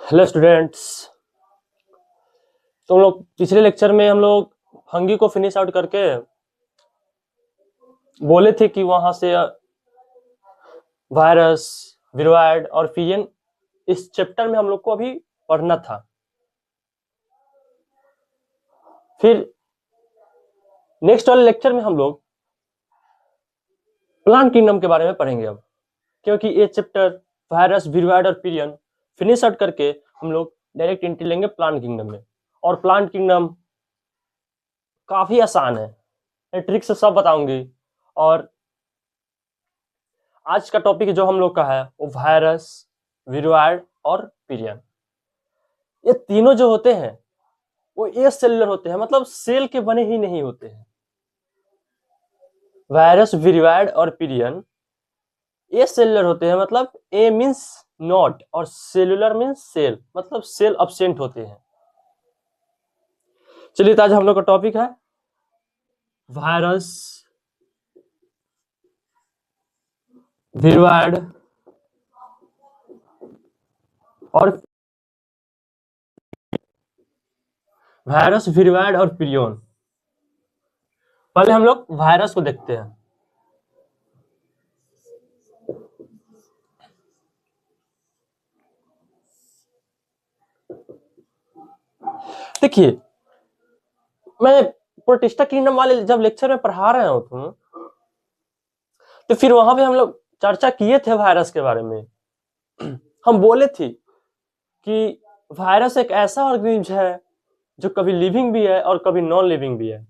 Hello students. तो हम लोग पिछले लेक्चर में हम लोग फंगी को फिनिश आउट करके बोले थे कि वहां से वायरस, विरोइड और फिजियन इस चैप्टर में हम लोग को अभी पढ़ना था। फिर नेक्स्ट वाले लेक्चर में हम लोग प्लांट किंगडम के बारे में पढ़ेंगे अब, क्योंकि ये चैप्टर वायरस, विरोइड और फिजियन फिनिश आउट करके हम लोग डायरेक्ट एंट्री लेंगे प्लांट किंगडम में। और प्लांट किंगडम काफी आसान है, ट्रिक से सब बताऊंगी। और आज का टॉपिक जो हम लोग का है वो वायरस, विरोइड और पिरियन। ये तीनों जो होते हैं वो ए सेलुलर होते हैं, मतलब सेल के बने ही नहीं होते हैं। वायरस, विरोइड और पिरियन ए सेलुलर होते हैं, मतलब ए मींस नॉट और सेलुलर मींस सेल, मतलब सेल अब्सेंट होते हैं। चलिए, तो आज हम लोग का टॉपिक है वायरस, विरोइड और पिरियन। पहले हम लोग वायरस को देखते हैं। देखिए, मैं प्रोटिस्टा किंगडम वाले जब लेक्चर में पढ़ा रहा हूँ तो फिर वहां पे हम लोग चर्चा किए थे वायरस के बारे में। हम बोले थे कि वायरस एक ऐसा ऑर्गेनिज्म है जो कभी लिविंग भी है और कभी नॉन लिविंग भी है।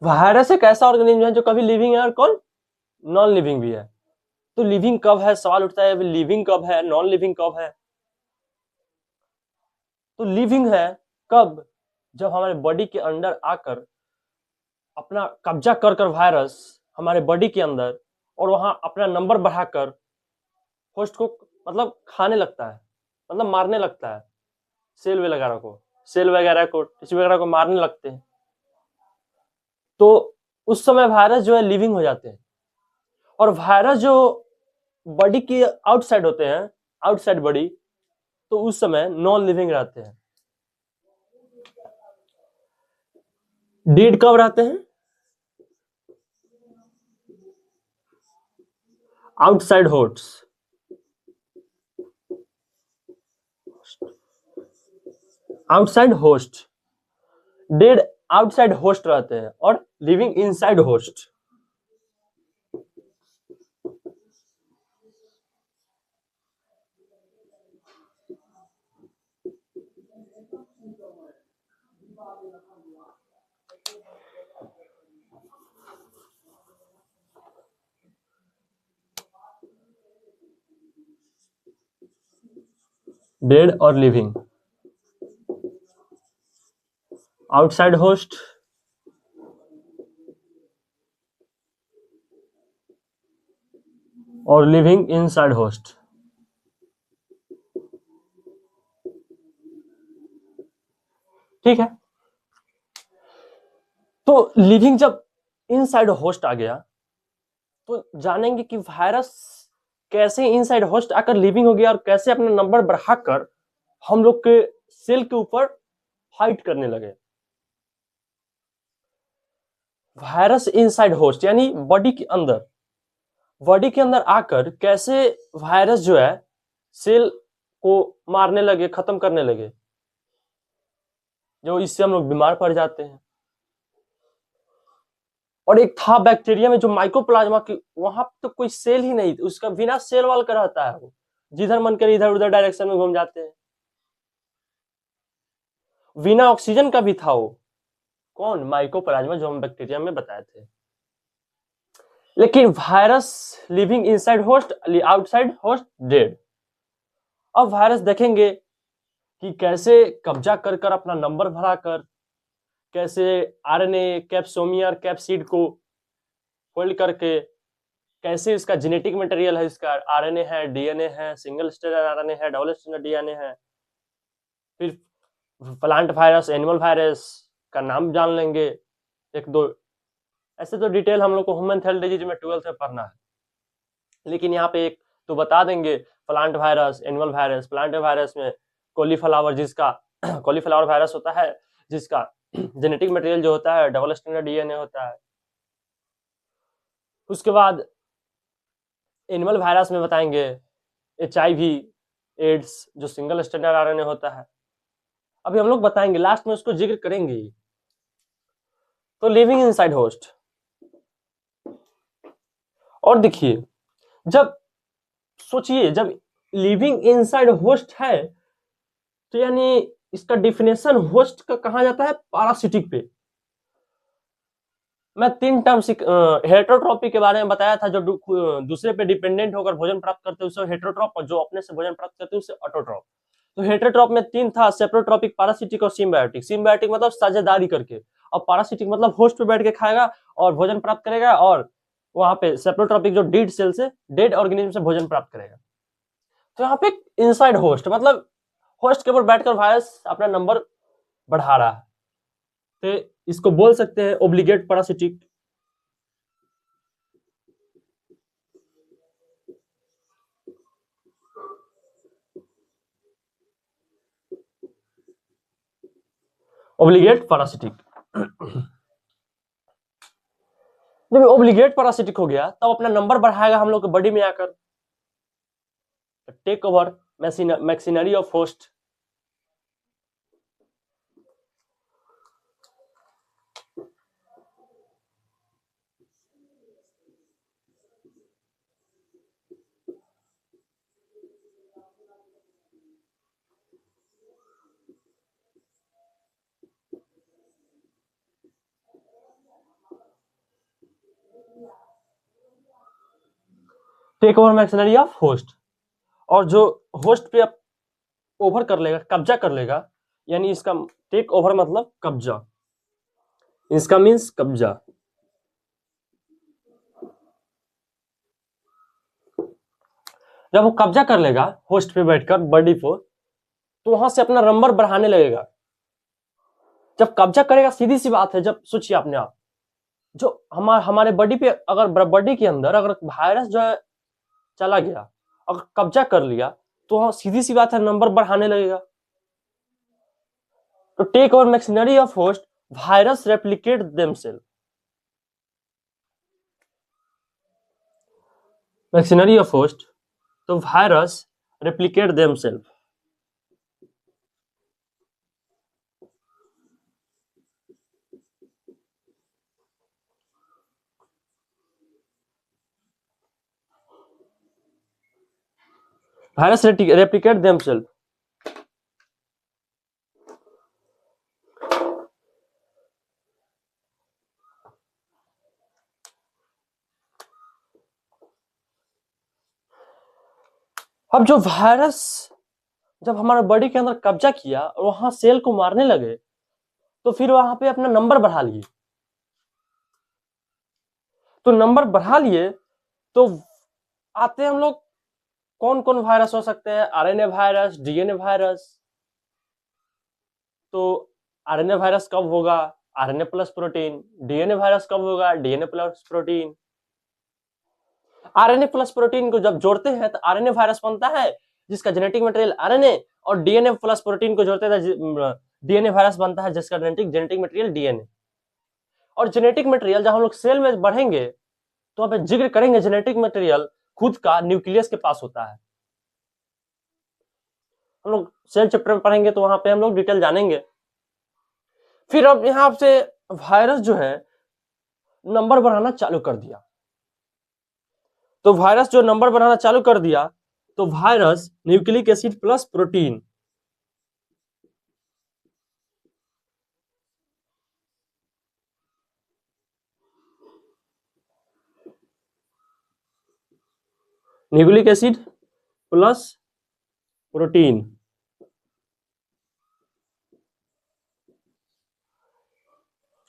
वायरस एक ऐसा ऑर्गेनिज्म है जो कभी लिविंग है और कौन नॉन लिविंग भी है। तो लिविंग कब है, सवाल उठता है, लिविंग कब है, नॉन लिविंग कब है। तो लिविंग है कब, जब हमारे बॉडी के अंदर आकर अपना कब्जा कर कर वायरस हमारे बॉडी के अंदर और वहां अपना नंबर बढ़ाकर होस्ट को मतलब खाने लगता है, मतलब मारने लगता है। सेल वगैरह को टिश्यू वगैरह को मारने लगते हैं। तो उस समय वायरस जो है लिविंग हो जाते हैं। और वायरस जो बॉडी के आउटसाइड होते हैं, आउटसाइड बॉडी, तो उस समय नॉन लिविंग रहते हैं। डेड कब रहते हैं? Outside host, dead outside host रहते हैं और लिविंग इनसाइड होस्ट। डेड और लिविंग, आउटसाइड होस्ट और लिविंग इनसाइड होस्ट। ठीक है, तो लिविंग जब इनसाइड होस्ट आ गया तो जानेंगे कि वायरस कैसे इनसाइड होस्ट आकर लिविंग हो गया और कैसे अपना नंबर बढ़ाकर हम लोग के सेल के ऊपर फाइट करने लगे। वायरस इनसाइड होस्ट यानी बॉडी के अंदर आकर कैसे वायरस जो है सेल को मारने लगे, खत्म करने लगे, जो इससे हम लोग बीमार पड़ जाते हैं। और एक था बैक्टीरिया में जो माइकोप्लाज्मा की, वहां तो कोई सेल ही नहीं, उसका बिना सेल वाल का रहता है, वो जिधर मन करे इधर उधर डायरेक्शन में घूम जाते हैं। बिना ऑक्सीजन का भी था वो, कौन? माइकोप्लाज्मा, जो हम बैक्टीरिया में बताए थे। लेकिन virus living inside host, outside host dead. अब वायरस देखेंगे कि कैसे कब्जा कर कर अपना नंबर बढ़ाकर कैसे आरएनए, कैप्सोमियर, कैप्सिड को होल्ड करके कैसे इसका जेनेटिक मटेरियल है, इसका आरएनए है, डीएनए है, सिंगल स्ट्रैंड आरएनए है, डबल स्ट्रैंड डीएनए है। फिर प्लांट वायरस, एनिमल वायरस का नाम जान लेंगे एक दो। ऐसे तो डिटेल हम लोग को ह्यूमन हेल्थ डिजीज में 12th में पढ़ना है, लेकिन यहाँ पे एक तो बता देंगे plant virus, animal virus. Plant virus में कॉलीफ्लावर, जिसका कॉलीफ्लावर वायरस होता है, जिसका जेनेटिक मटेरियल जो होता है डबल स्ट्रैंडेड डीएनए होता है। उसके बाद एनिमल वायरस में बताएंगे HIV, एड्स, जो सिंगल स्ट्रैंडेड आरएनए होता है। अभी हम लोग बताएंगे, लास्ट में उसको जिक्र करेंगे। तो लिविंग इनसाइड होस्ट, और देखिए, जब सोचिए, जब लिविंग इनसाइड होस्ट है तो यानी इसका डिफिनेशन होस्ट का कहा जाता है पैरासिटिक पे। मैं 3 टर्म्स हेटरोट्रॉपी के बारे में बताया था, जो दूसरे पे डिपेंडेंट होकर भोजन प्राप्त करते हैं उसे हेटरोट्रॉप, और जो अपने से भोजन प्राप्त करते हैं उसे ऑटोट्रॉप। तो हेटरोट्रॉप में 3 था, सेप्रोट्रॉपिक, पैरासिटिक और सिम्बायोटिक। सिम्बायोटिक मतलब साझेदारी करके, और पैरासिटिक मतलब होस्ट पे बैठ के खाएगा और भोजन प्राप्त करेगा, और वहां पे सेप्रोट्रॉपिक जो डेड सेल से, डेड ऑर्गेनिज्म से भोजन प्राप्त करेगा। तो यहाँ पे इनसाइड होस्ट मतलब होस्ट के ऊपर बैठकर वायरस अपना नंबर बढ़ा रहा है, तो इसको बोल सकते हैं ओब्लिगेट पैरासिटिक। Obligate parasitic. जब ओब्लिगेट पैरासिटिक हो गया तब अपना नंबर बढ़ाएगा हम लोग के बॉडी में आकर। Take over machinery of host. Take over machinery of host, और जो होस्ट पे ओवर कर लेगा, कब्जा कर लेगा, यानी इसका टेक ओवर मतलब कब्जा, इसका मीन्स कब्जा। जब वो कब्जा कर लेगा होस्ट पे बैठकर बॉडी को, तो वहां से अपना नंबर बढ़ाने लगेगा। जब कब्जा करेगा, सीधी सी बात है, जब सोचिए अपने आप, जो हमारे बॉडी पे, अगर बॉडी के अंदर अगर वायरस जो है चला गया, अगर कब्जा कर लिया, तो सीधी सी बात है नंबर बढ़ाने लगेगा। तो take over machinery of host, virus replicate themselves. Machinery of host, तो virus replicate themselves. Virus replicate themselves. अब जो वायरस जब हमारे बॉडी के अंदर कब्जा किया और वहां सेल को मारने लगे, तो फिर वहां पे अपना नंबर बढ़ा लिए। तो नंबर बढ़ा लिए तो आते हम लोग, कौन कौन वायरस हो सकते हैं? RNA virus, DNA virus. तो आरएनए वायरस कब होगा? RNA plus protein. DNA virus कब होगा? DNA plus protein. RNA plus protein को जब जोड़ते हैं तो आरएनए वायरस बनता है, जिसका जेनेटिक मटेरियल आरएनए, और डीएनए प्लस प्रोटीन को जोड़ते हैं डीएनए वायरस बनता है, जिसका जेनेटिक मटेरियल डीएनए। और जेनेटिक मटेरियल जब हम लोग सेल में बढ़ेंगे तो वहां पे जिक्र करेंगे, जेनेटिक मटेरियल खुद का न्यूक्लियस के पास होता है। हम लोग सेल चैप्टर में पढ़ेंगे तो वहां पे हम लोग डिटेल जानेंगे। फिर अब यहां से वायरस जो है नंबर बढ़ाना चालू कर दिया। तो वायरस जो नंबर बढ़ाना चालू कर दिया, तो virus nucleic acid plus protein, nucleic acid plus protein,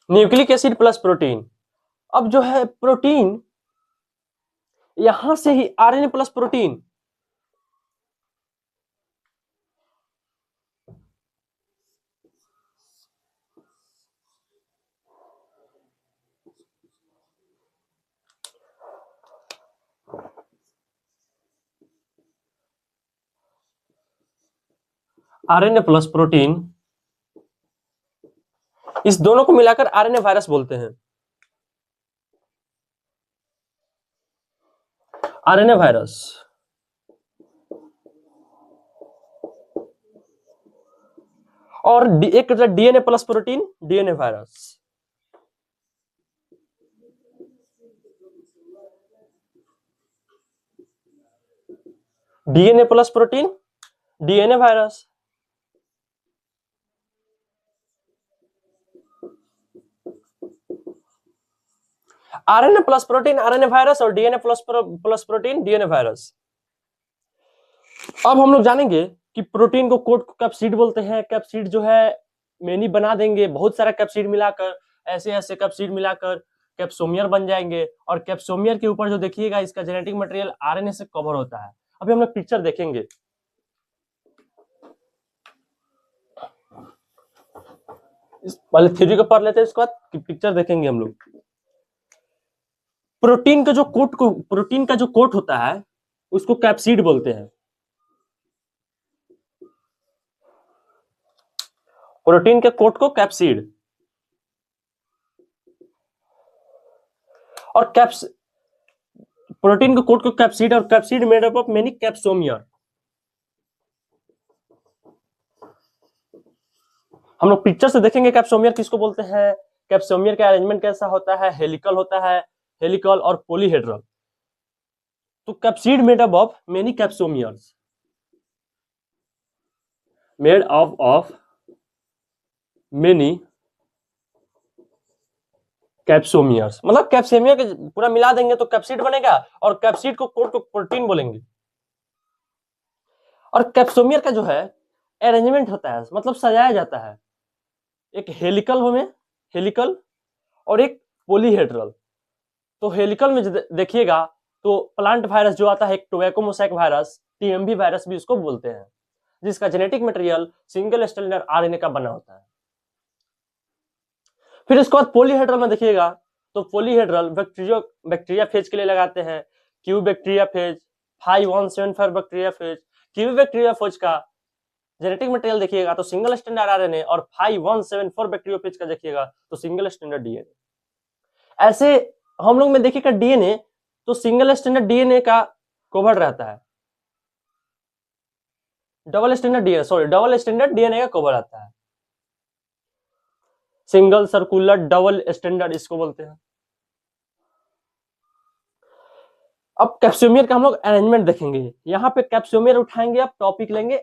nucleic acid plus protein. अब जो है प्रोटीन, यहां से ही RNA plus protein, RNA plus protein, इस दोनों को मिलाकर आरएनए वायरस बोलते हैं। आरएनए वायरस और एक DNA plus protein, DNA virus. DNA plus protein, DNA virus. RNA plus protein, RNA virus, और DNA plus protein, DNA virus. अब हम लोग जानेंगे कि प्रोटीन को कोड कैप्सिड बोलते हैं। कैप्सिड जो है मेनी बना देंगे, बहुत सारा कैप्सिड मिलाकर, ऐसे ऐसे कैप्सिड मिलाकर कैप्सोमियर बन जाएंगे। और कैप्सोमियर के ऊपर जो देखिएगा इसका जेनेटिक मटेरियल आरएनए से कवर होता है। अभी हम लोग पिक्चर देखेंगे। पहले थ्योरी को पढ़ लेते हैं, इसके बाद पिक्चर देखेंगे हम लोग। प्रोटीन का जो कोट होता है उसको कैप्सिड बोलते हैं। प्रोटीन के कोट को कैप्सिड, और प्रोटीन के कोट को कैप्सिड, और capsid made up of many capsomere. हम लोग पिक्चर से देखेंगे कैप्सोमियर किसको बोलते हैं, कैप्सोमियर का अरेंजमेंट कैसा होता है, हेलिकल होता है, हेलिकल और पॉलीहेड्रल। तो capsid made up of many capsomeres, made up of many capsomeres, मतलब कैप्सोमियर के पूरा मिला देंगे तो कैप्सिड बनेगा, और कैप्सिड को कोट को प्रोटीन बोलेंगे। और कैप्सोमियर का जो है अरेंजमेंट होता है, मतलब सजाया जाता है, एक हेलिकल में, हेलिकल और एक पॉलीहेड्रल। तो हेलिकल में देखिएगा तो प्लांट वायरस जो आता है, एक tobacco mosaic virus, TMV virus भी उसको बोलते हैं, जिसका genetic material single stranded RNA का बना होता है। फिर इसके बाद पॉलीहेड्रल में देखिएगा तो पॉलीहेड्रल बैक्टीरिया फेज के लिए लगाते हैं, Q bacteria phase, 5174 bacteria phase. Q bacteria phase का जेनेटिक मटेरियल देखिएगा तो सिंगल स्टैंडर्ड आरएनए, और 5174 बैक्टीरिया फेज का देखिएगा तो सिंगल स्टैंडर्ड डीएनए। ऐसे हम लोग में देखिएगा डीएनए तो सिंगल स्टैंडर्ड डीएनए का कवर रहता है, डबल स्टैंडर्ड डीएनए का कवर आता है। सिंगल सर्कुलर डबल स्टैंडर्ड इसको बोलते हैं। अब कैप्सोमियर का हम लोग अरेंजमेंट देखेंगे। यहाँ पे कैप्सोमियर उठाएंगे, अब टॉपिक लेंगे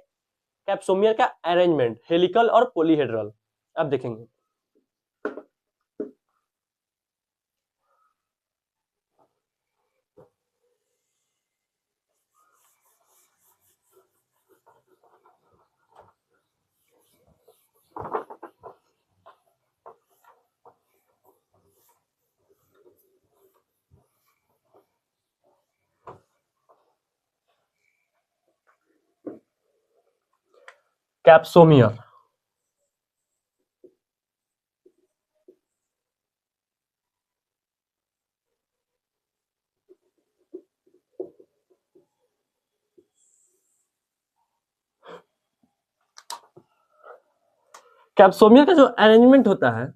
कैप्सोमियर का अरेंजमेंट, हेलिकल और पॉलीहेड्रल। अब देखेंगे कैप्सोमियर। कैप्सोमियर का जो अरेंजमेंट होता है,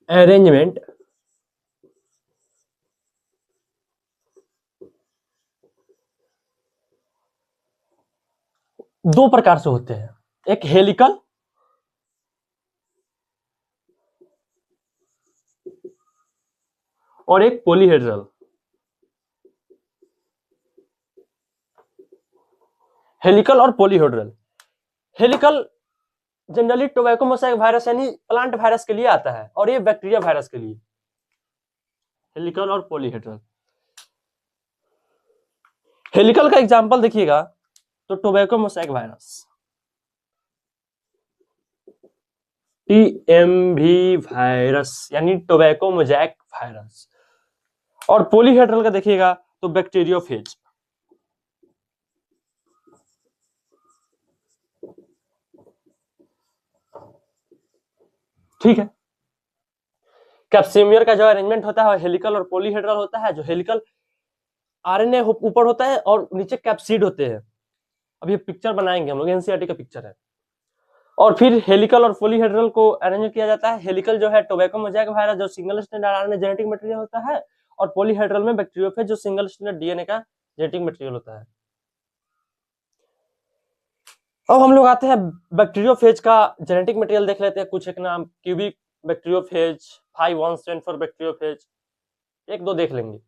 अरेंजमेंट दो प्रकार से होते हैं, एक हेलिकल और एक पॉलीहेड्रल। हेलिकल और polyhedral. Helical generally tobacco mosaic virus यानी प्लांट वायरस के लिए आता है, और ये बैक्टीरिया वायरस के लिए। हेलिकल और पॉलीहेड्रल। हेलिकल का एग्जांपल देखिएगा तो tobacco mosaic virus, TMV virus यानी टोबैको मोजैक वायरस। और पॉलीहेड्रल का देखिएगा तो बैक्टीरियोफेज। ठीक है। कैप्सिमियर का जो अरेंजमेंट होता है हेलिकल और पॉलीहेड्रल होता है। जो हेलिकल आरएनए ऊपर होता है और नीचे कैप्सिड होते हैं। अब ये पिक्चर बनाएंगे हम लोग, एनसीईआरटी का पिक्चर है। और फिर हेलिकल और पॉलीहेड्रल को अरेंज किया जाता है। हेलिकल जो है टोबैको मोज़ेक वायरस जो single strand RNA genetic material होता है, और पॉलीहेड्रल में बैक्टीरियोफेज जो सिंगल स्ट्रैंड डीएनए का जेनेटिक मटेरियल होता है। अब हम लोग आते हैं बैक्टीरियोफेज का जेनेटिक मटेरियल देख लेते हैं। कुछ एक नाम cubic bacteriophage, 5-1 stand for bacteriophage, एक दो देख लेंगे।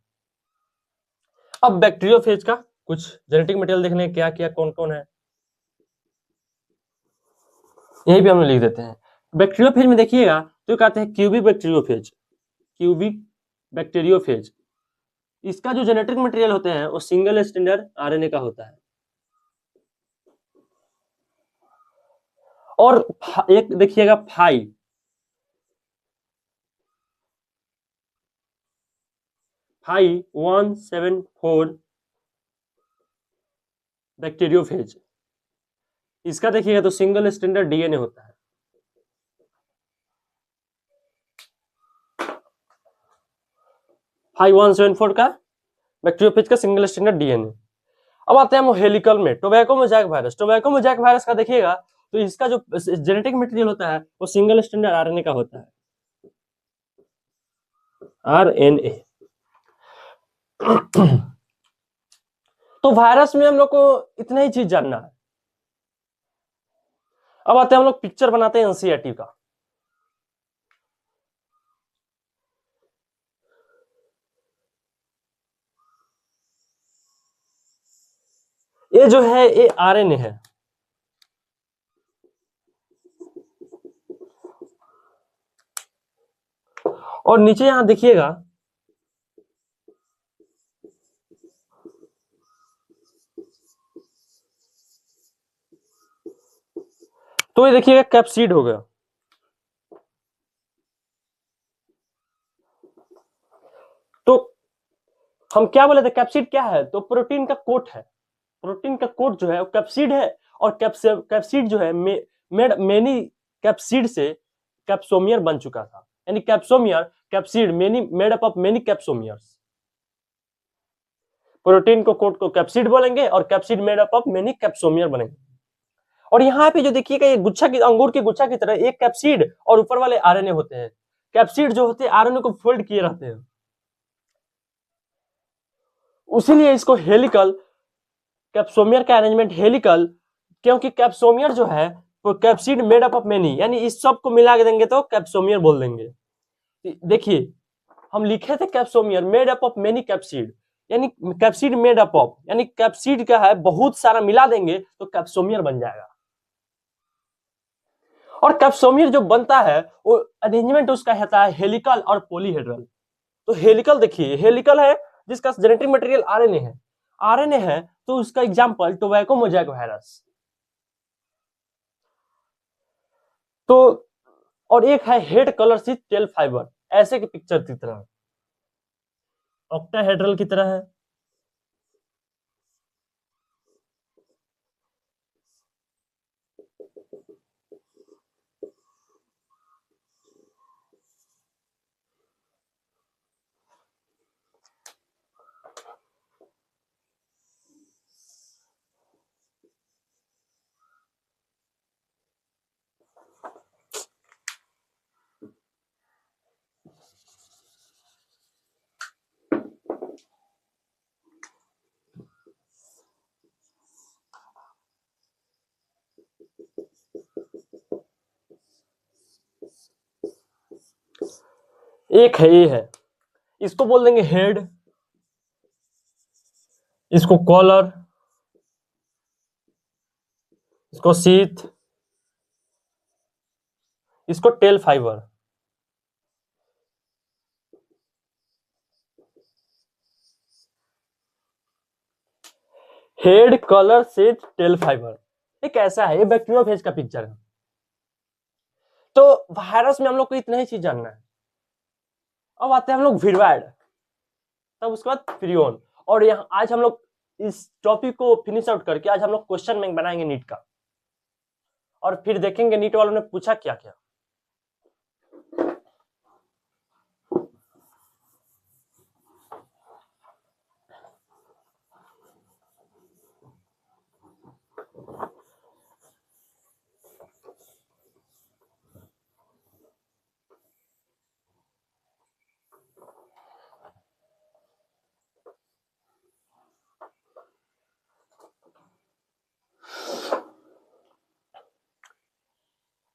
अब बैक्टीरियोफेज का कुछ जेनेटिक मटेरियल देखने क्या क्या कौन कौन है, यहीं पे हम लिख देते हैं। बैक्टीरियोफेज में देखिएगा तो कहते हैं क्यूबिक बैक्टीरियोफेज, क्यूबिक बैक्टीरियोफेज। इसका जो जेनेटिक मटेरियल होते हैं वो सिंगल स्ट्रैंड आरएनए का होता है। और एक देखिएगा 5-174 बैक्टीरियोफेज, इसका देखिएगा तो सिंगल स्ट्रैंड डीएनए होता है। 5-174 का बैक्टीरियोफेज का सिंगल स्ट्रैंड डीएनए। अब आते हैं हम हेलिकल में, tobacco mosaic virus. Tobacco mosaic virus का देखिएगा तो इसका जो जेनेटिक मटेरियल होता है वो सिंगल स्ट्रैंड आरएनए का होता है, आरएनए। तो वायरस में हम लोग को इतना ही चीज जानना है। अब आते हैं हम लोग पिक्चर बनाते हैं एनसीईआरटी का। ये जो है ये आरएनए है, और नीचे यहां देखिएगा तो ये देखिएगा कैप्सिड हो गया। तो हम क्या बोले थे, कैप्सिड क्या है, तो प्रोटीन का कोट है। प्रोटीन का कोट जो है वो कैप्सिड है, और कैप्सिड जो है मेड मेनी कैप्सिड से कैप्सोमियर बन चुका था। यानी capsomere capsid many made up of many capsomeres. Protein को कोट को कैप्सिड बोलेंगे और capsid made up of many capsomere बनेंगे। और यहाँ पे जो देखिएगा ये गुच्छा की, अंगूर की गुच्छा की तरह एक कैप्सिड और ऊपर वाले आरएनए होते हैं। कैप्सिड जो होते हैं आरएनए को फोल्ड किए रहते हैं, उसीलिए इसको हेलिकल, कैप्सोमियर का अरेंजमेंट हेलिकल, क्योंकि कैप्सोमियर जो है वो capsid made up of many, यानी इस सब को मिला के देंगे तो कैप्सोमियर बोल देंगे। देखिए हम लिखे थे capsomere made up of many capsid, यानी कैप्सिड मेड अप ऑफ, यानी कैप्सिड का है बहुत सारा मिला देंगे तो कैप्सोमियर बन जाएगा। और कैप्सोमियर जो बनता है वो अरेंजमेंट उसका होता है हेलिकल और पॉलीहेड्रल। तो हेलिकल देखिए, हेलिकल है जिसका जेनेटिक मटेरियल आरएनए है, आरएनए है तो उसका एग्जांपल टोबैको मोज़ेक वायरस। तो और एक है हेड कलर सी टेल फाइबर, ऐसे की पिक्चर की तरह, ऑक्टाहेड्रल की तरह है। एक है ये है, इसको बोल देंगे हेड, इसको कॉलर, इसको शीथ, इसको tail fibre. Head collar sheath tail fibre, ये कैसा है, ये बैक्टीरियोफेज का पिक्चर है। तो वायरस में हम लोग को इतना ही चीज जानना है। अब आते हैं हम लोग विरवाइड, तब उसके बाद प्रियोन। और यहाँ आज हम लोग इस टॉपिक को फिनिश आउट करके आज हम लोग क्वेश्चन बैंक बनाएंगे नीट का, और फिर देखेंगे नीट वालों ने पूछा क्या क्या।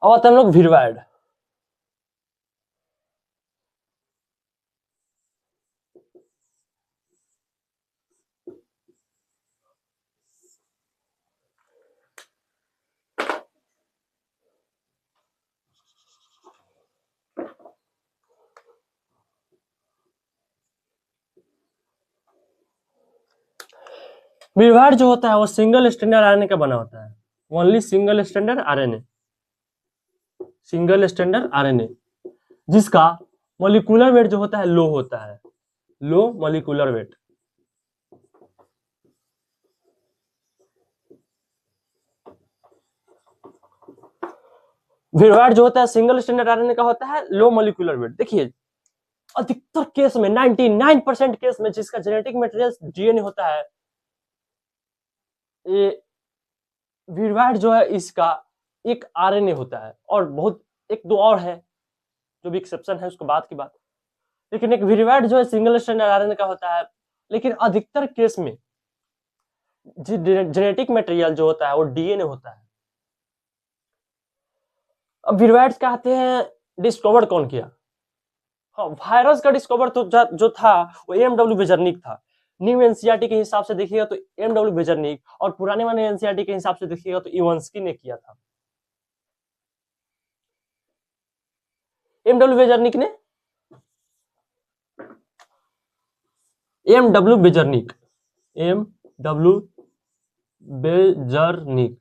अब आते हैं हम लोग विर्वाइड। विर्वाइड जो होता है वो सिंगल स्टैंडर्ड आरएनए का बना होता है, only single standard RNA, single standard RNA, जिसका मॉलिक्यूलर वेट जो होता है लो होता है, लो मॉलिक्यूलर वेट। विर्वाइड जो होता है सिंगल स्टैंडर्ड आरएनए का होता है लो मॉलिक्यूलर वेट। देखिए अधिकतर केस में 99% केस में जिसका जेनेटिक मटेरियल डीएनए होता है, ये विर्वाइड जो है इसका एक आरएनए होता है, और बहुत एक दो और है जो भी एक्सेप्शन है उसको बात की बात, लेकिन एक विर्वाइड जो है सिंगल स्टैंडर्ड आरएनए का होता है। लेकिन अधिकतर केस में जेनेटिक मटेरियल जो होता है वो डीएनए होता है। अब विर्वाइड्स कहते हैं डिस्कवर कौन किया? हाँ, वायरस का डिस्कवर तो जो था वो एमडब्ल्यू बेजर्निक था। न्यू एनसीईआरटी के हिसाब से देखिएगा तो एमडब्ल्यू बेजर्निक, और पुराने वाले एनसीईआरटी के हिसाब से देखिएगा तो इवांस्की ने किया था। एमडब्ल्यू बेजर्निक ने, एमडब्ल्यू बेजर्निक, एमडब्ल्यू बेजर्निक।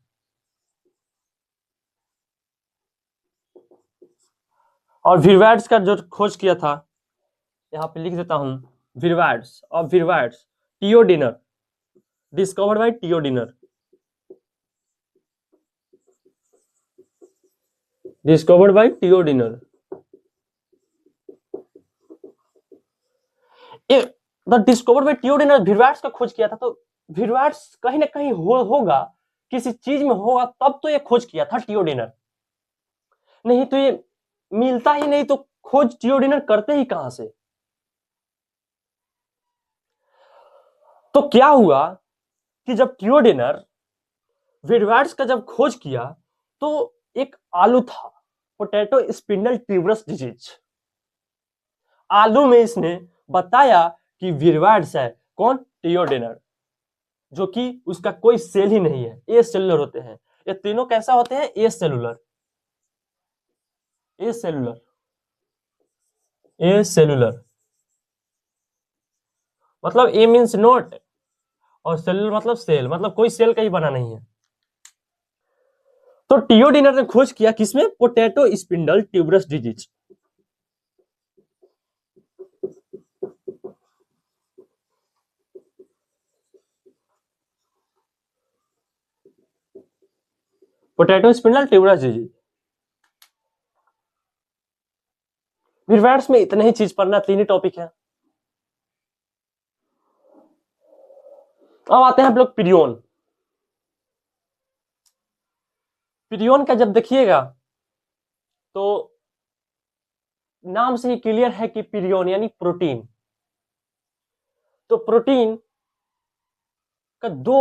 और विर्वाइड्स का जो खोज किया था, यहाँ पे लिख देता हूं, विर्वाइड्स और viroids T O Diener, discovered by T O Diener, discovered by T O Diener. The discovered by T O Diener viroids का खोज किया था। तो विर्वाइड्स कहीं ना कहीं होगा, किसी चीज में होगा, तब तो ये खोज किया था टियोडिनर, नहीं तो ये मिलता ही नहीं तो खोज टियोडिनर करते ही कहां से? तो क्या हुआ कि जब टियोडिनर विर्वाइड्स का जब खोज किया तो एक आलू था, पोटैटो स्पिंडल ट्यूबरस डिजीज, आलू में इसने बताया कि विर्वाइड्स है, कौन? टियोडिनर, जो कि उसका कोई सेल ही नहीं है, ए सेलुलर होते हैं। ये तीनों कैसा होते हैं? ए सेलुलर, ए सेलुलर, ए सेलुलर, मतलब ए मीन्स नोट, और सेलुलर मतलब सेल, मतलब कोई सेल का ही बना नहीं है। तो टियोडिनर ने खोज किया किसमें? Potato spindle tuberous disease. Potato spindle tuberous disease. Viroids में इतने ही चीज पढ़ना, तीन ही टॉपिक है। अब आते हैं आप लोग पिरियन। पिरियन का जब देखिएगा तो नाम से ही क्लियर है कि पिरियन यानी प्रोटीन। तो प्रोटीन का दो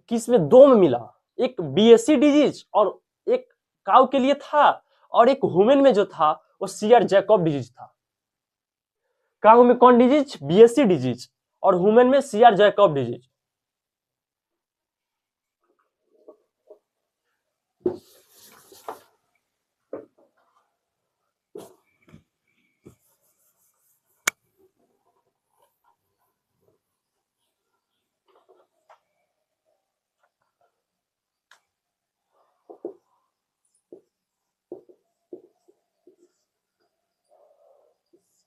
किस्में, दो में मिला, एक बीएससी डिजीज और एक काउ के लिए था, और एक ह्यूमन में जो था वो सीआर जैकब डिजीज था। काउ में कौन डिजीज? बीएससी डिजीज, और ह्यूमन में सीआर जैकब डिजीज।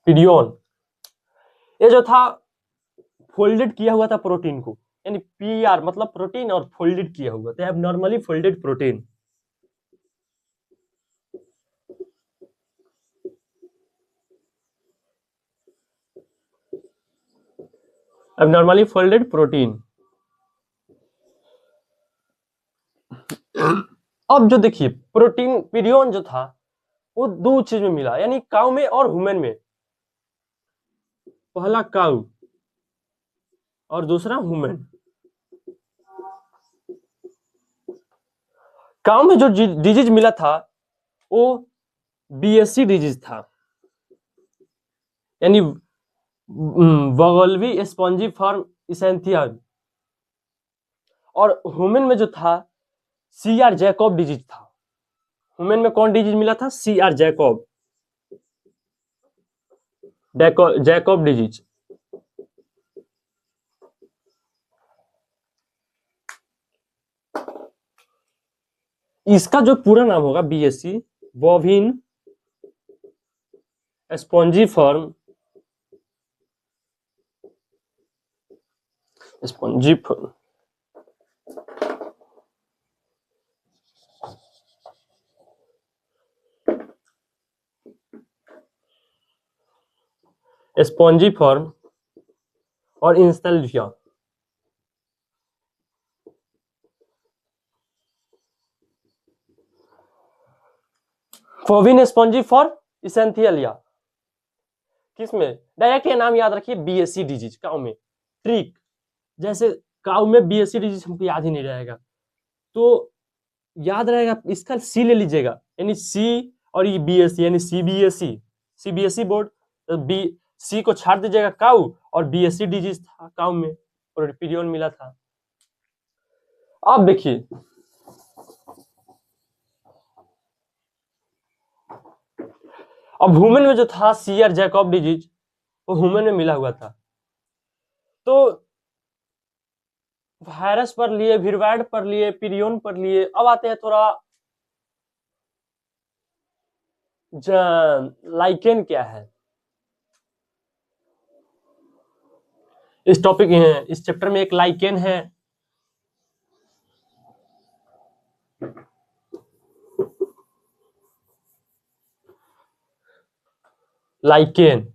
पिरियन ये जो था फोल्डेड किया हुआ था प्रोटीन को, यानी पीआर मतलब प्रोटीन, और फोल्डेड किया हुआ था, नॉर्मली फोल्डेड प्रोटीन। अब नॉर्मली फोल्डेड प्रोटीन। अब जो देखिए प्रोटीन पिरियन जो था वो दो चीज में मिला, यानी काउ में और ह्यूमन में। पहला काउ और दूसरा ह्यूमन। काउ में जो डिजीज मिला था वो बीएससी डिजीज था, यानी वोल्वी स्पॉन्जी फॉर्म इसेंथिया। और ह्यूमन में जो था सीआर जैकब डिजीज था। ह्यूमन में कौन डिजीज मिला था? CR Jacob, Jacob disease. इसका जो पूरा नाम होगा बीएससी, बोविन स्पॉन्जीफॉर्म स्पॉन्जीफॉर्म स्पॉन्जीफॉर्म और इंस्टेल्विया। बोविन स्पॉन्जी फॉर इसेंथियलिया, किसमें? डायरेक्ट ये नाम याद रखिए, बीएससी डिजीज। काउ में ट्रिक, जैसे काउ में बीएससी डिजीज हमको याद ही नहीं रहेगा, तो याद रहेगा इसका सी ले लीजिएगा, यानी सी और ये बीएससी यानी सीबीएसई, सीबीएसई बोर्ड। तो बी सी को छाड़ दीजिएगा काउ, और बीएससी डिजीज था काउ में और पीरियड मिला था। अब देखिए अब ह्यूमन में जो था सीआर जैकब डिजीज, वो ह्यूमन में मिला हुआ था। तो वायरस पर लिए, विरवाइड पर लिए, पीरियन पर लिए। अब आते हैं थोड़ा लाइकेन क्या है। इस टॉपिक इस चैप्टर में एक लाइकेन है। लाइकेन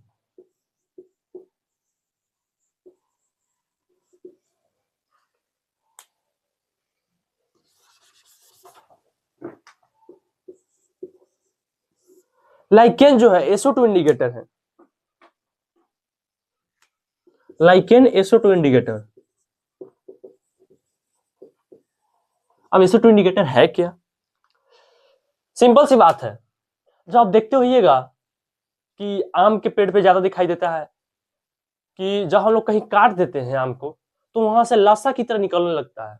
लाइकेन जो है SO2 इंडिकेटर है। Lichen SO2 indicator. अब SO2 इंडिकेटर है क्या? सिंपल सी बात है, जो आप देखते होइएगा कि आम के पेड़ पे ज्यादा दिखाई देता है कि जब हम लोग कहीं काट देते हैं आम को, तो वहां से लाशा की तरह निकलने लगता है।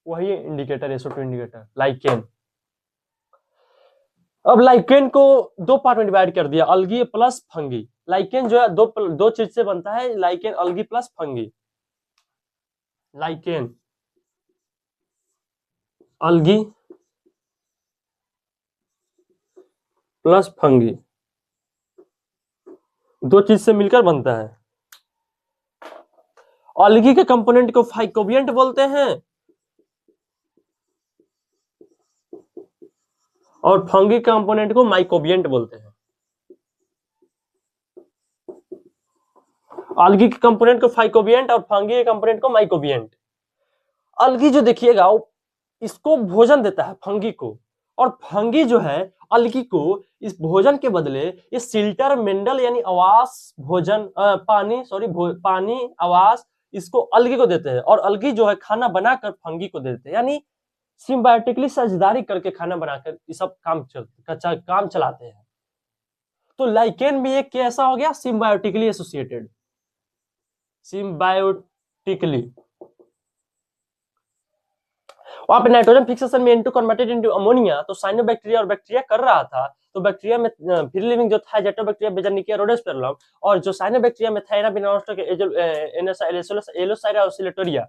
वही इंडिकेटर SO2 इंडिकेटर, लाइकेन। अब लाइकेन को दो पार्ट में डिवाइड कर दिया, अलगी प्लस फंगी। लाइकेन जो है दो चीज से बनता है, lichen algae plus fungi. Lichen algae plus fungi, दो चीज से मिलकर बनता है। अलगी के कंपोनेंट को फाइकोबियंट बोलते हैं और फंगी कंपोनेंट को माइकोबियंट बोलते हैं। अलगी के कंपोनेंट को फाइकोबियंट और फंगी के कंपोनेंट को माइकोबियंट। अलगी जो देखिएगा इसको भोजन देता है फंगी को, और फंगी जो है अलगी को इस भोजन के बदले इस सिल्टर मेंडल यानी आवास भोजन पानी आवास इसको अलगी को देते हैं, और अलगी जो है खाना बनाकर फंगी को देते हैं, यानी सिम्बायोटिकली साझेदारी करके खाना बनाकर ये सब काम चलाते हैं। तो लाइकेन भी एक कैसा हो गया? Symbiotically associated, symbiotically. वहां पे नाइट्रोजन फिक्सेशन में N2 कन्वर्टेड इनटू अमोनिया, तो साइनोबैक्टीरिया और बैक्टीरिया कर रहा था। तो बैक्टीरिया में फ्री लिविंग जो था जेटोबैक्टीरिया बेजानिकिया रोडेस्पेर्लम, और जो साइनोबैक्टीरिया में था एनाबिनोस्टोक एलोसाइरा ओसिलेटोरिया।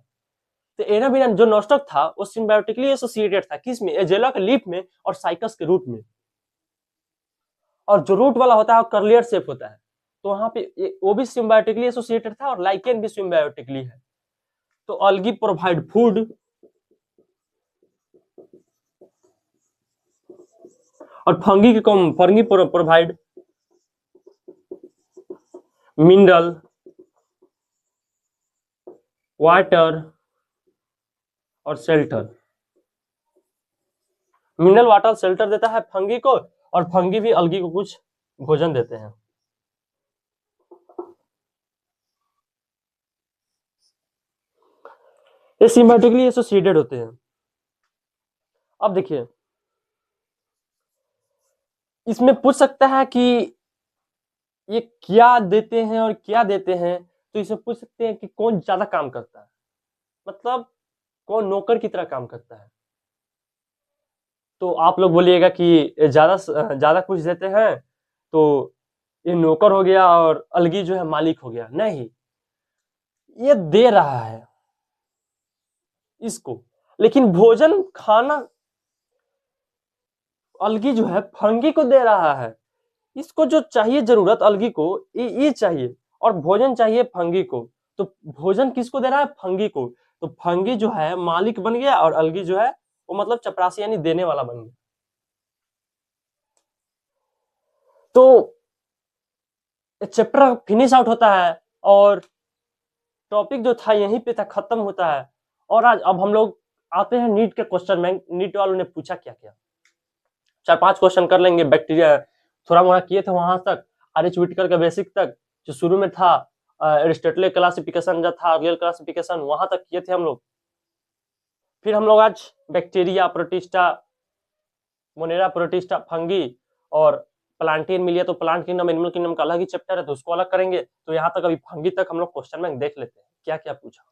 तो एनाबिन जो नोस्टोक था वो सिम्बायोटिकली एसोसिएटेड था, किसमें? एजेला के लीफ में और साइकस के रूट में। और जो रूट वाला होता है वो कर्लियर शेप होता है, तो वहां पे वो भी सिम्बायोटिकली एसोसिएटेड था, और लाइकेन भी सिम्बायोटिकली है। तो अलगी प्रोवाइड फूड और फंगी प्रोवाइड मिनरल, वाटर और शेल्टर। मिनरल, वाटर, शेल्टर देता है फंगी को, और फंगी भी अलगी को कुछ भोजन देते हैं। ये सिम्बायोटिकली एसोसिएटेड होते हैं। अब देखिए, इसमें पूछ सकता है कि ये क्या देते हैं और क्या देते हैं, तो इसमें पूछ सकते हैं कि कौन ज्यादा काम करता है, मतलब कौन नौकर की तरह काम करता है। तो आप लोग बोलिएगा कि ज्यादा ज्यादा कुछ देते हैं तो ये नौकर हो गया और अलगी जो है मालिक हो गया। नहीं, ये दे रहा है इसको, लेकिन भोजन खाना अलगी जो है फंगी को दे रहा है। इसको जो चाहिए जरूरत अलगी को, ये चाहिए, और भोजन चाहिए फंगी को। तो भोजन किसको दे रहा है? फंगी को। तो फंगी जो है मालिक बन गया और अलगी जो है वो मतलब चपरासी यानी देने वाला बन गया। तो चैप्टर फिनिश आउट होता है और टॉपिक जो था यहीं पे था, खत्म होता है। और आज अब हम लोग आते हैं नीट के क्वेश्चन में। नीट वालों ने पूछा क्या क्या, 4-5 क्वेश्चन कर लेंगे। बैक्टीरिया थोड़ा मोड़ा किए थे वहां तक, आर.एच. व्हिटेकर का बेसिक तक, जो शुरू में था एरिस्टोटल क्लासिफिकेशन जो था, रियल क्लासिफिकेशन, वहां तक किए थे हम लोग। फिर हम लोग आज bacteria, protista, Monera, protista, fungi और प्लांटेन मिलिया। तो प्लांट किंगडम, एनिमल किंगडम का अलग ही चैप्टर है, तो उसको अलग करेंगे। तो यहाँ तक अभी फंगी तक हम लोग क्वेश्चन बैंक देख लेते हैं क्या क्या पूछा।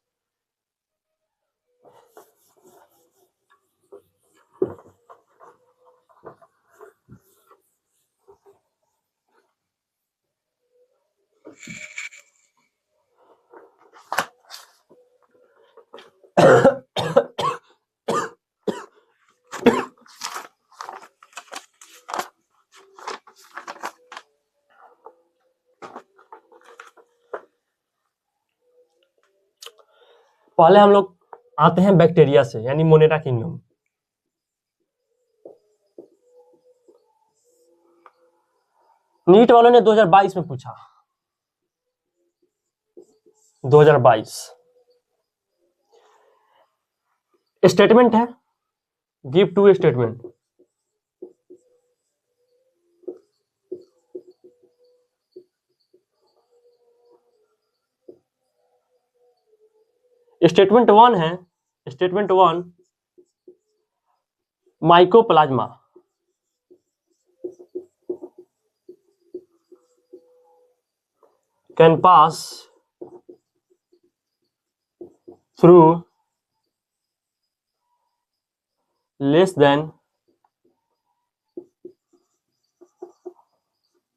पहले हम लोग आते हैं बैक्टीरिया से, यानी मोनेरा किंगडम। नीट वालों ने 2022 में पूछा, 2022 स्टेटमेंट है, गिव टू स्टेटमेंट। स्टेटमेंट 1 है, statement 1, mycoplasma can pass through less than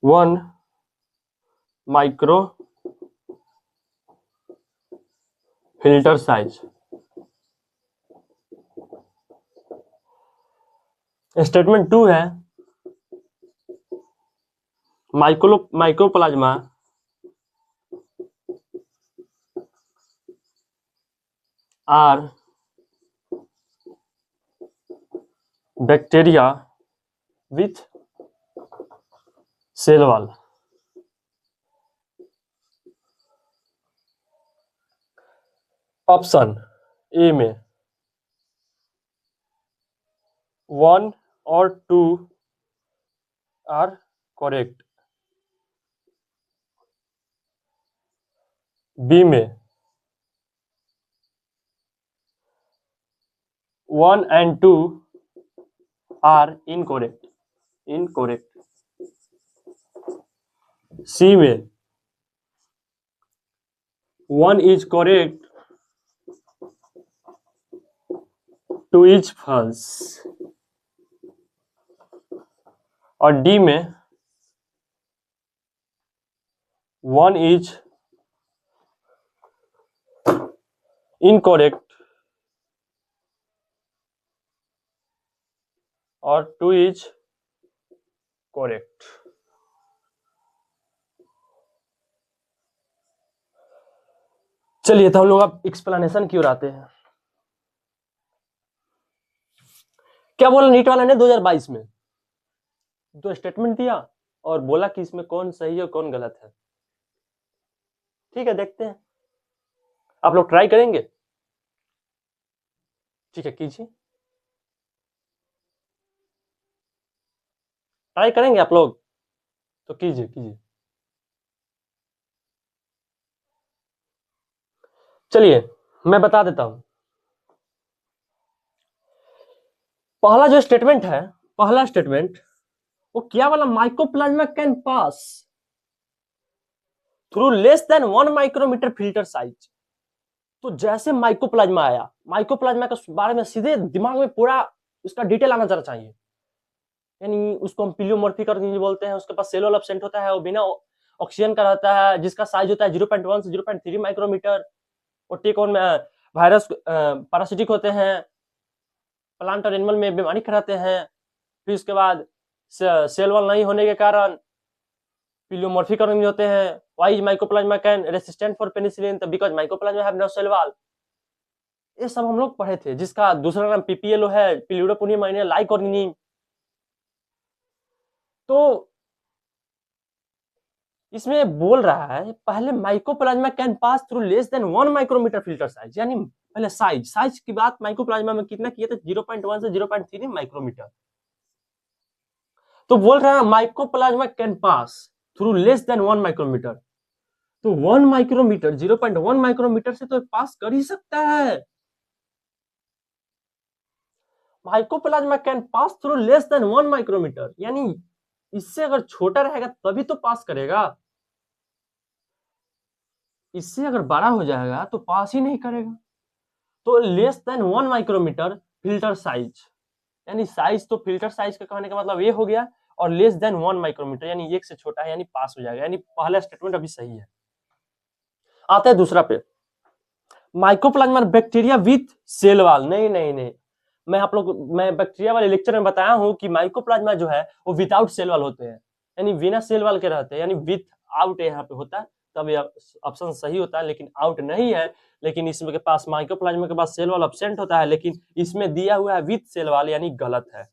1 micro filter size। Statement 2 है, mycoplasma are bacteria with cell wall. Option A में 1 और 2 आर करेक्ट, बी में 1 and 2 आर इनकोरेक्ट, सी में 1 इज करेक्ट, 2 इज फॉल्स, और D में 1 is incorrect और 2 is correct. चलिए तो हम लोग अब एक्सप्लेनेशन की ओर आते हैं। क्या बोला नीट वाला ने 2022 में? दो स्टेटमेंट दिया और बोला कि इसमें कौन सही है कौन गलत है। ठीक है, देखते हैं, आप लोग ट्राई करेंगे? ठीक है, कीजिए, ट्राई करेंगे आप लोग, तो कीजिए कीजिए। चलिए मैं बता देता हूं। पहला जो स्टेटमेंट है, पहला स्टेटमेंट वो क्या वाला, mycoplasma can pass through less than 1 micrometre filter size. तो जैसे माइकोप्लाज्मा आया, माइकोप्लाज्मा के बारे में सीधे दिमाग में पूरा उसका डिटेल आना जरा चाहिए, यानी उसको हम पिलियोमॉर्फिक ऑर्गेनिज्म बोलते हैं, उसके पास सेल वॉल एब्सेंट होता है, वो बिना ऑक्सीजन का रहता है, जिसका साइज होता है 0.1 से 0.3 माइक्रोमीटर, और टेक ऑन में वायरस पैरासिटिक होते हैं, प्लांट और एनिमल में बीमारी कराते हैं। फिर उसके बाद सेल वॉल नहीं होने के कारण पिलियोमॉर्फिक ऑर्गेनिज्म होते हैं। Why mycoplasma can resistant for penicillin, because mycoplasma have no cell wall. ये सब हम लोग पढ़े थे, जिसका दूसरा नाम पीपीएलओ है, पिलियोडोपुनियम लाइक ऑर्गेनिज्म। तो इसमें बोल रहा है पहले mycoplasma can pass through less than 1 micrometre filter size, यानी पहले साइज की बात माइकोप्लाज्मा में कितना किया था, 0.1 से 0.3 माइक्रोमीटर। तो बोल रहा है mycoplasma can pass through less than 1 micrometre. तो 1 माइक्रोमीटर 0.1 माइक्रोमीटर से तो पास कर ही सकता है। Mycoplasma can pass through less than 1 micrometre, यानी इससे अगर छोटा रहेगा तभी तो पास करेगा, इससे अगर बड़ा हो जाएगा तो पास ही नहीं करेगा। तो less than 1 micrometre filter size, यानी साइज तो फिल्टर साइज का कहने का मतलब ये हो गया, और लेस देन 1 माइक्रोमीटर यानी 1 से छोटा है, यानी पास हो जाएगा, यानी पहला स्टेटमेंट अभी सही है। आता है दूसरा पे, mycoplasma bacteria with cell wall. नहीं, मैं बैक्टीरिया वाले लेक्चर में बताया हूं कि माइकोप्लाज्मा जो है वो विदाउट सेल वॉल होते हैं, यानी बिना सेल वॉल के रहते हैं, यानी विथ आउट यहाँ पे होता है, तब ये ऑप्शन सही होता है, लेकिन आउट नहीं है। लेकिन इसमें के पास माइकोप्लाज्मा के पास सेल वॉल एब्सेंट होता है, लेकिन इसमें दिया हुआ है विथ सेल वॉल, यानी गलत है,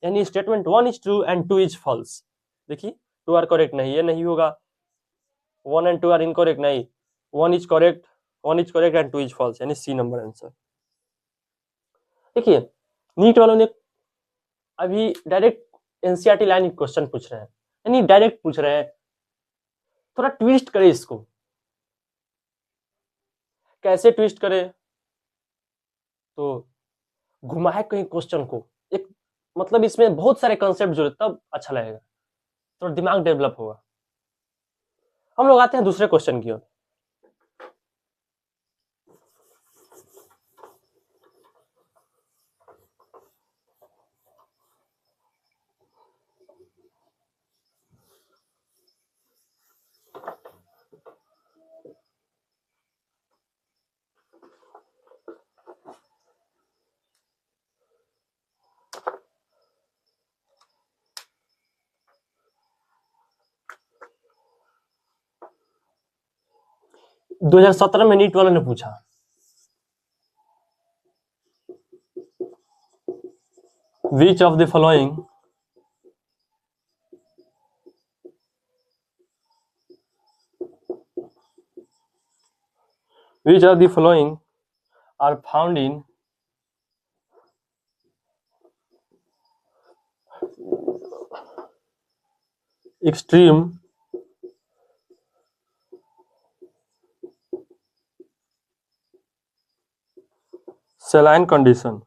यानी statement 1 is true and 2 is false. देखिए 2 आर करेक्ट, नहीं ये नहीं होगा, 1 एंड 2 आर इनकरेक्ट, नहीं 1 is correct and 2 is false, यानी सी नंबर आंसर। देखिए नीट वालों ने अभी डायरेक्ट एनसीईआरटी लाइन क्वेश्चन पूछ रहे हैं, यानी डायरेक्ट पूछ रहे हैं, थोड़ा ट्विस्ट करे इसको। कैसे ट्विस्ट करे, तो घुमाए कहीं क्वेश्चन को, एक मतलब इसमें बहुत सारे कॉन्सेप्ट जुड़े, तब अच्छा लगेगा, थोड़ा दिमाग डेवलप होगा। हम लोग आते हैं दूसरे क्वेश्चन की ओर। – 2017 में नीट वालों ने पूछा, which of the following are found in extreme saline condition।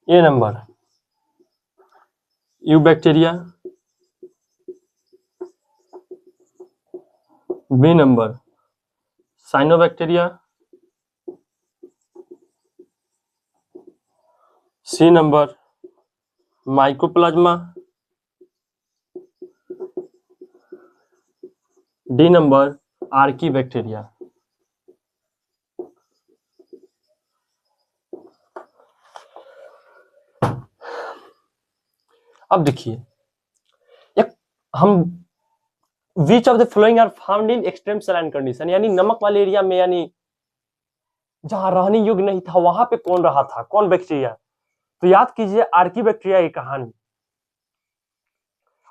A number eubacteria, B number cyanobacteria, C number mycoplasma, D number archaebacteria. अब देखिए हम which of the following are found in extreme saline condition, यानी नमक वाले area में, यानी जहां रहने योग्य नहीं था वहां पे कौन रहा था, कौन बैक्टीरिया। तो याद कीजिए आर्कीबैक्टीरिया की कहानी।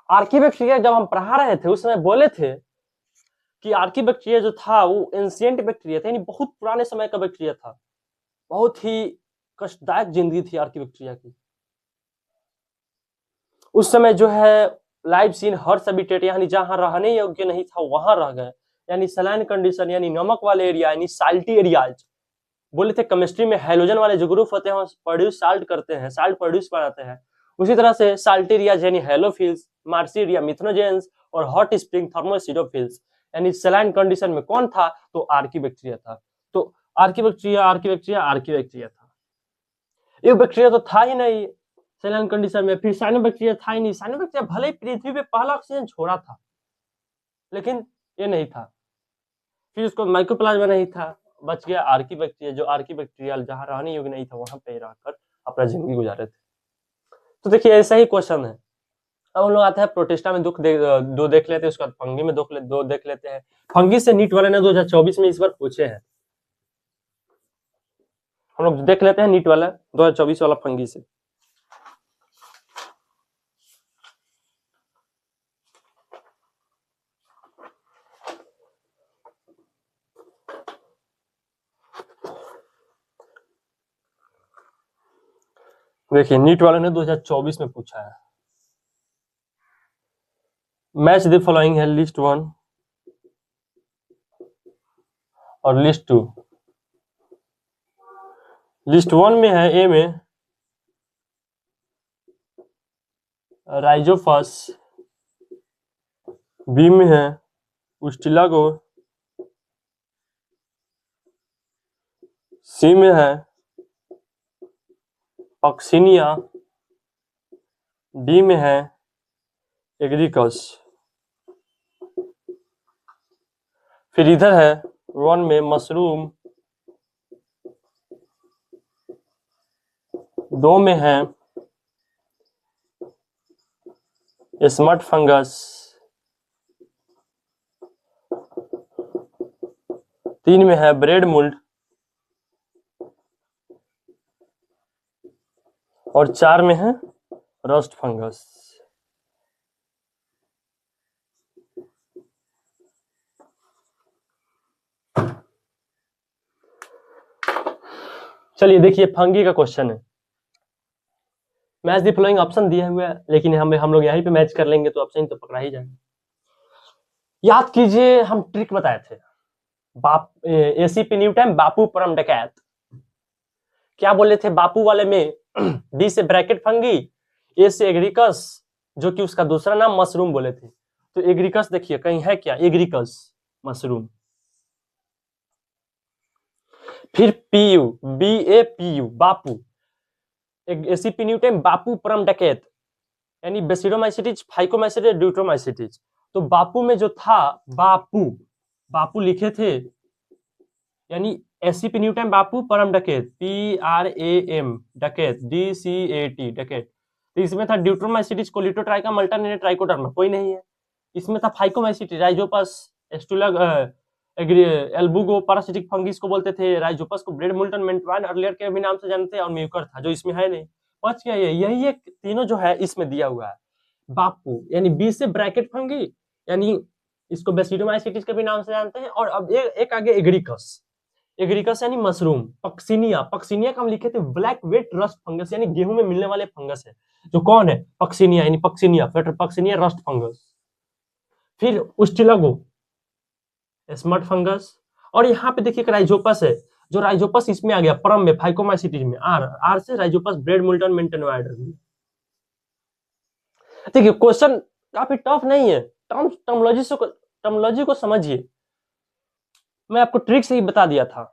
आर्कीबैक्टीरिया जब हम पढ़ा रहे थे उस समय बोले थे कि आर्कीबैक्टीरिया जो था वो एंशिएंट बैक्टीरिया था, यानी बहुत पुराने समय का बैक्टीरिया था, बहुत ही कष्टदायक जिंदगी थी आर्कीबैक्टीरिया की। उस समय जो है लाइफ सीन हर्ट्स हैबिटेट, यानी जहां रहने योग्य नहीं था वहां रह गए, यानी सलाइन कंडीशन, यानी नमक वाले एरिया, यानी साल्टी एरियाज बोले थे केमिस्ट्री में हाइड्रोजन वाले जो ग्रुप होते हैं वो प्रोड्यूस साल्ट करते हैं, साल्ट प्रोड्यूस बनाते हैं। उसी तरह से साल्टेरिया यानी हेलोफिल्स, मार्सिरिया मिथनोजेंस और हॉट स्प्रिंग थर्मोसिडोफिल्स। यानी सलाइन कंडीशन में कौन था? तो आर्कीबैक्टीरिया था। तो आर्कीबैक्टीरिया था। ये बैक्टीरिया तो था ही नहीं सलाइन कंडीशन में, फिर साइनोबैक्टीरिया था ही नहीं। साइनोबैक्टीरिया भले ही पृथ्वी पे पहला ऑक्सीजन छोड़ा था, लेकिन ये नहीं था। फिर उसको माइकोप्लाज्मा नहीं था, बच गया आर्कीबैक्टीरिया, जो आर्कीबैक्टीरिया जहां रहने योग्य नहीं था वहां पे रहकर अपना जिंदगी गुजारे थे। तो देखिए ऐसा ही क्वेश्चन है। अब हम लोग आते हैं प्रोटिस्टा में दो देख लेते हैं, उसके बाद फंगी में दो देख लेते हैं। फंगी से नीट वाले ने 2024 में इस बार पूछे हैं, हम लोग देख लेते हैं नीट वाला 2024 वाला फंगी से। देखिए नीट वाले ने 2024 में पूछा है, मैच द फॉलोइंग है लिस्ट 1 और लिस्ट 2। लिस्ट 1 में है ए में राइजोफस, बी में है उस्टिलागो, सी में है पक्सिनिया, डी में है एग्रिकस। फिर इधर है 1 में मशरूम, 2 में है स्मर्ट फंगस, 3 में है ब्रेड मुल्ड और 4 में है रस्ट फंगस। चलिए देखिए फंगी का क्वेश्चन है, मैच द फॉलोइंग ऑप्शन दिया हुआ है, लेकिन हम लोग यहीं पे मैच कर लेंगे तो ऑप्शन तो पकड़ा ही जाएगा। याद कीजिए हम ट्रिक बताए थे, एसीपी न्यूटन बापू परम डकैत। क्या बोले थे बापू वाले में? डी से ब्रैकेट फंगी, ए से एग्रिकस, जो कि उसका दूसरा नाम मशरूम बोले थे। तो एग्रिकस देखिए कहीं है क्या? Agaricus mushroom. फिर पीयू, BAPU बापू, एसीपी न्यूटन बापू परम डकैत, यानी बेसिडोमाइसिटीज, फाइकोमाइसिटीज, ड्यूट्रोमाइसिटीज। तो बापू में जो था बापू लिखे थे, यानी एसीपी न्यूटन बापू परम डकैत, PRAM डकैत, DCAT डकैत। तो इसमें था ड्यूट्रोमाइसिटीज, कोलिटोट्राइका, मल्टानेट, ट्राइकोडर्मा, कोई नहीं है। इसमें था फाइकोमाइसिटीज, राइजोपस, एस्टुलग, एल्बुगो पैरासिटिक फंगिस को बोलते थे, राइजोपस को ब्रेड मुल्टन मेंटवान अर्लियर के भी नाम से जानते हैं, और म्यूकर था जो इसमें है नहीं। बच गया ये, यही एक तीनों जो है इसमें दिया हुआ है। बापू यानी बी से ब्रैकेट फंगी, यानी इसको बेसिडोमाइसिटीज के भी नाम से जानते हैं। और अब एक आगे एग्रिकस, एग्रिकस यानी मशरूम। पक्सिनिया, पक्सिनिया का हम लिखे थे ब्लैक वेट रस्ट फंगस, यानी गेहूं में मिलने वाले फंगस है, जो कौन है? पक्सिनिया, यानी पक्सिनिया, पक्सिनिया रस्ट फंगस। फिर उस्टिलागो स्मर्ट फंगस, और यहाँ पे देखिए राइजोपस है, जो राइजोपस इसमें आ गया परम में, फाइकोमाइसिटीज में, आर से राइजोपस ब्रेड मुल्टन मेंटेनोइड। देखिए क्वेश्चन काफी टफ नहीं है, टर्मोलॉजी को समझिए, मैं आपको ट्रिक से ही बता दिया था।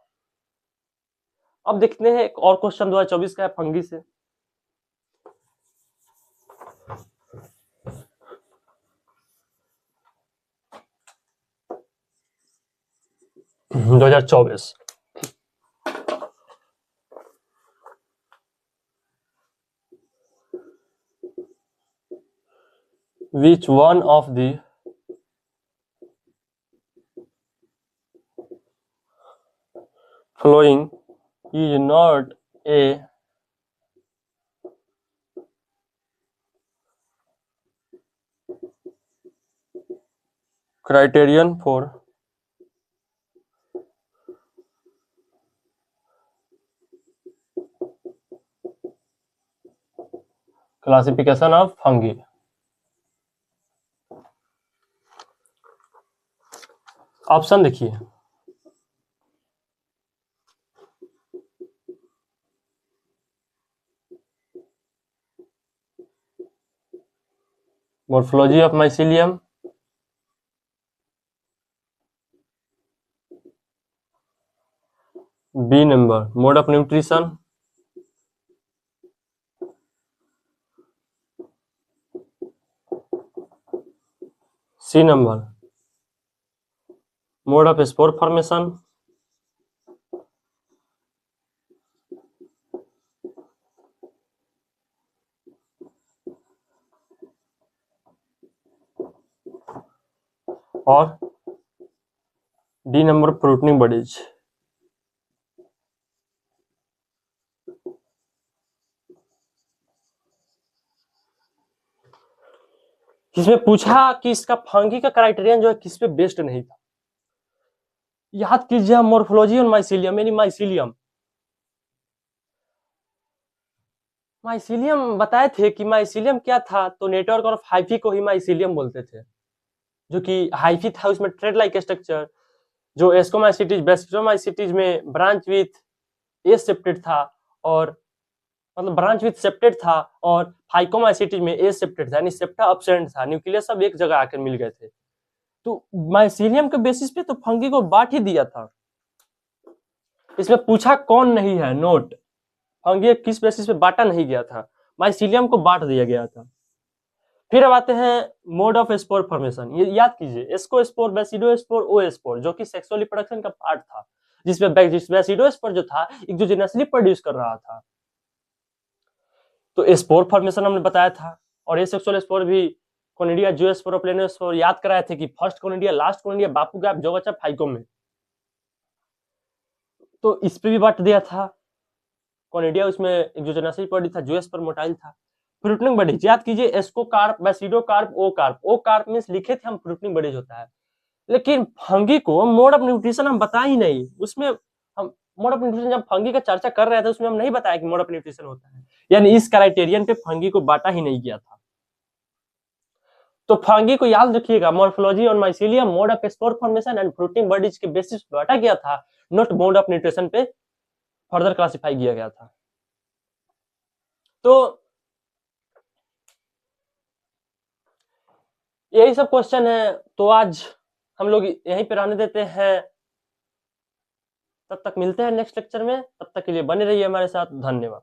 अब देखते हैं एक और क्वेश्चन 2024 का है फंगी से। हम्म, 2024 Which one of the following is not a criterion for classification of fungi? Option देखिए, morphology of mycelium, B number mode of nutrition, C number mode of spore formation, और डी नंबर प्रोटीनिंग बॉडीज। इसमें पूछा कि इसका fungi का criterion जो है किस पे बेस्ड नहीं था। याद कीजिए मॉर्फोलॉजी और माइसीलियम यानी माइसीलियम बताए थे कि माइसीलियम क्या था, तो नेटवर्क और हाइफी को ही माइसीलियम बोलते थे, जो कि हाइफी था उसमें थ्रेड लाइक स्ट्रक्चर, जो एस्कोमाइसिटीज बेसिडोमाइसिटीज में ब्रांच विथ ए सेप्टेड था, और मतलब ब्रांच विथ सेप्टेड था, और फाइकोमाइसिटीज में ए सेप्टेड था, यानी सेप्टा एब्सेंट था, न्यूक्लियस सब एक जगह आकर मिल गए थे। तो माइसीलियम के बेसिस पे तो फंगी को बांट ही दिया था। इसमें पूछा कौन नहीं है, नोट, फंगी किस बेसिस पे बांटा नहीं गया था, माइसीलियम को बांट दिया गया था। फिर अब आते हैं मोड ऑफ स्पोर फॉर्मेशन। ये याद कीजिए, एस्कोस्पोर, बेसिडोस्पोर, ओस्पोर, जो कि सेक्सुअल रिप्रोडक्शन का पार्ट था, जिसमें बेसिडोस्पोर जो था एक्सोजेनसली प्रोड्यूस कर रहा था। तो स्पोर फॉर्मेशन हमने बताया था, और एसेक्सुअल स्पोर भी कोनिडिया, जियोस्पोर, प्लेनोस्पोर याद कराए थे कि फर्स्ट कोनिडिया, लास्ट कोनिडिया, बापू गैप, जो बचा फाइकोम में। तो इस पे भी बांट दिया था। कोनिडिया उसमें एक्सोजेनसली प्रोड्यूस था, जियोस्पोर मोटाइल था। फ्रूटनिंग बडीज याद कीजिए, एस्कोकार्प, बेसिडोकार्प, ओकार्प। ओकार्प मींस लिखे थे हम फ्रूटनिंग बडीज होता है, लेकिन फंगी को मोड ऑफ न्यूट्रिशन हम बता ही नहीं। उसमें हम मोड ऑफ न्यूट्रिशन जब फंगी का चर्चा कर रहे थे उसमें हम नहीं बताया कि मोड ऑफ न्यूट्रिशन होता है, यानी इस क्राइटेरियन पे फंगी को बांटा ही नहीं गया था। तो फंगी को याद रखिएगा, मॉर्फोलॉजी और mycelium mode of spore formation and fruiting bodies के बेसिस पे बांटा गया था, नॉट मोड ऑफ न्यूट्रिशन पे फर्दर क्लासिफाई किया गया था। तो यही सब क्वेश्चन है, तो आज हम लोग यहीं पे रहने देते हैं। तब तक मिलते हैं नेक्स्ट लेक्चर में, तब तक के लिए बने रहिए हमारे साथ। धन्यवाद।